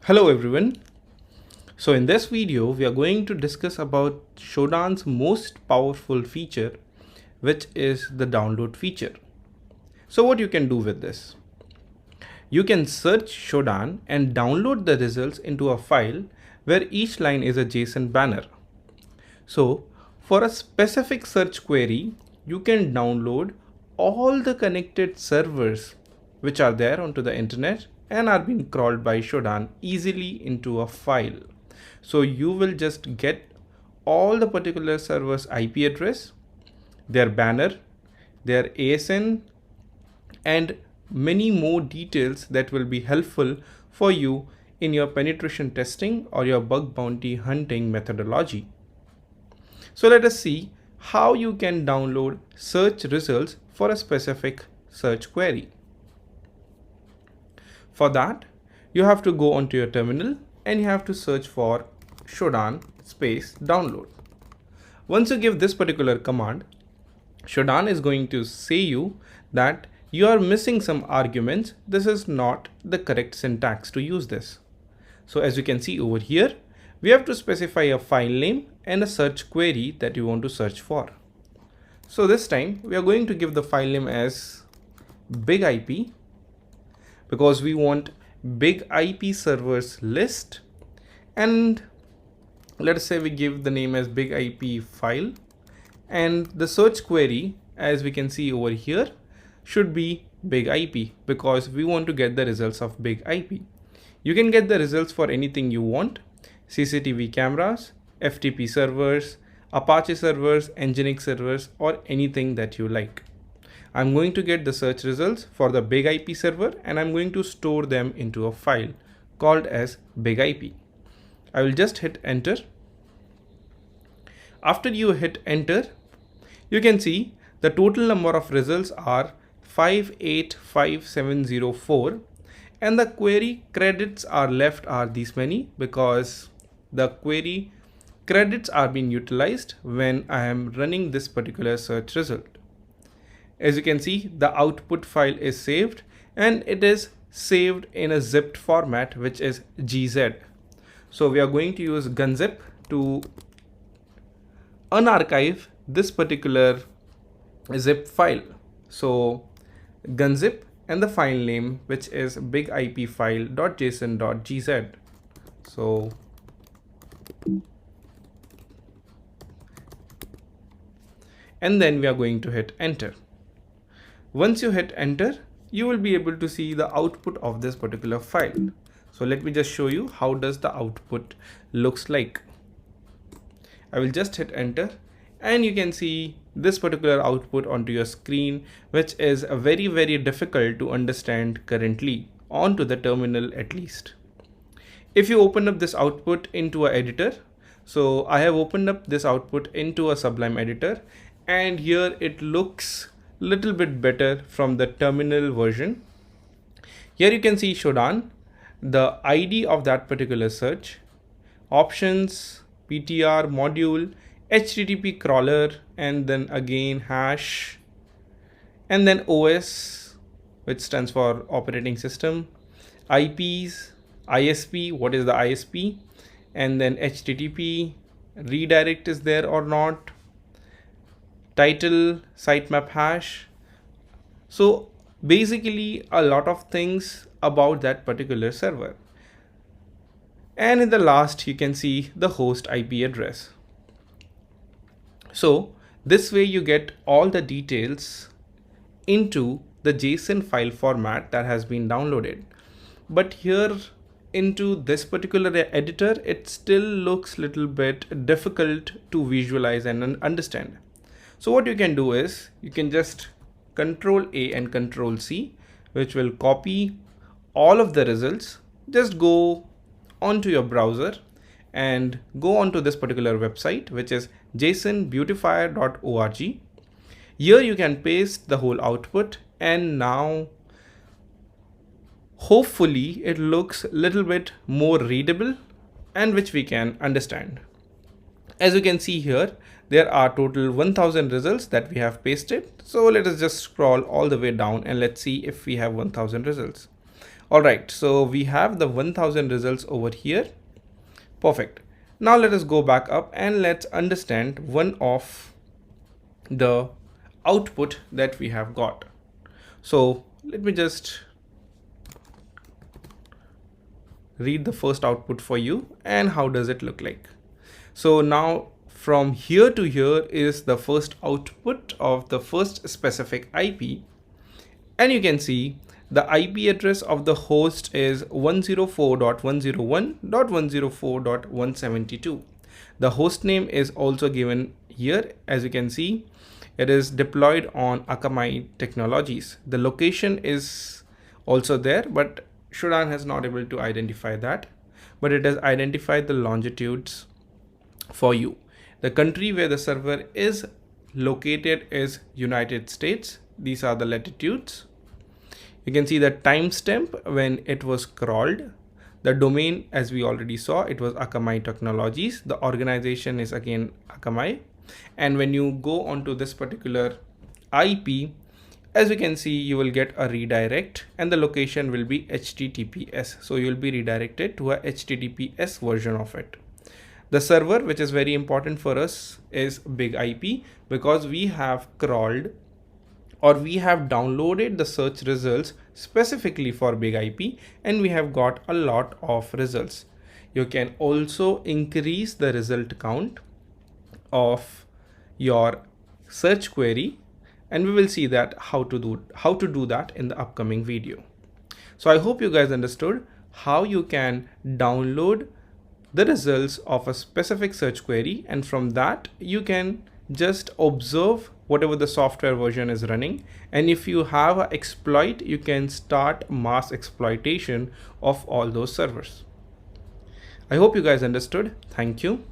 Hello everyone. So in this video, we are going to discuss about Shodan's most powerful feature, which is the download feature. So what you can do with this? You can search Shodan and download the results into a file where each line is a JSON banner. So for a specific search query, you can download all the connected servers which are there onto the internet and are being crawled by Shodan easily into a file. So you will just get all the particular server's IP address, their banner, their ASN, and many more details that will be helpful for you in your penetration testing or your bug bounty hunting methodology. So let us see how you can download search results for a specific search query. For that, you have to go onto your terminal and you have to search for Shodan space download. Once you give this particular command, Shodan is going to say you that you are missing some arguments. This is not the correct syntax to use this. So as you can see over here, we have to specify a file name and a search query that you want to search for. So this time we are going to give the file name as big IP because we want big IP servers list, and let's say we give the name as big IP file, and the search query, as we can see over here, should be big IP because we want to get the results of big IP. You can get the results for anything you want: CCTV cameras, FTP servers, Apache servers, Nginx servers, or anything that you like. I'm going to get the search results for the big IP server and I'm going to store them into a file called as big IP. I will just hit enter. After you hit enter, you can see the total number of results are 585704, and the query credits are left are these many because the query credits are being utilized when I am running this particular search result. As you can see, the output file is saved and it is saved in a zipped format, which is GZ. So we are going to use gunzip to unarchive this particular zip file. So gunzip and the file name, which is bigipfile.json.gz. So and then we are going to hit enter. Once you hit enter, you will be able to see the output of this particular file. So let me just show you how does the output looks like. I will just hit enter and you can see this particular output onto your screen, which is very difficult to understand currently onto the terminal at least. If you open up this output into an editor, so I have opened up this output into a Sublime editor, and here it looks little bit better from the terminal version. Here you can see Shodan, the ID of that particular search, options, PTR module, HTTP crawler, and then again hash, and then OS, which stands for operating system, IPs, ISP, what is the ISP, and then HTTP, redirect is there or not, title, sitemap hash. So basically a lot of things about that particular server. And in the last, you can see the host IP address. So this way you get all the details into the JSON file format that has been downloaded. But here into this particular editor, it still looks a little bit difficult to visualize and understand. So what you can do is you can just Control A and Control C, which will copy all of the results. Just go onto your browser and go onto this particular website, which is jasonbeautifier.org. Here you can paste the whole output, and now hopefully it looks a little bit more readable and which we can understand. As you can see here, there are total 1000 results that we have pasted. So let us just scroll all the way down and let's see if we have 1000 results. All right, so we have the 1000 results over here. Perfect. Now let us go back up and let's understand one of the output that we have got. So let me just read the first output for you and how does it look like. So now from here to here is the first output of the first specific IP, and you can see the IP address of the host is 104.101.104.172. The host name is also given here. As you can see, it is deployed on Akamai technologies. The location is also there, but Shodan has not able to identify that, but it has identified the longitudes for you. The country where the server is located is United States. These are the latitudes. You can see the timestamp when it was crawled. The domain, as we already saw, it was Akamai Technologies. The organization is again Akamai. And when you go onto this particular IP, as you can see, you will get a redirect and the location will be HTTPS. So you will be redirected to a HTTPS version of it. The server, which is very important for us, is Big IP, because we have crawled or we have downloaded the search results specifically for Big IP and we have got a lot of results. You can also increase the result count of your search query, and we will see that how to do that in the upcoming video. So I hope you guys understood how you can download the results of a specific search query, and from that you can just observe whatever the software version is running, and if you have an exploit, you can start mass exploitation of all those servers. I hope you guys understood. Thank you.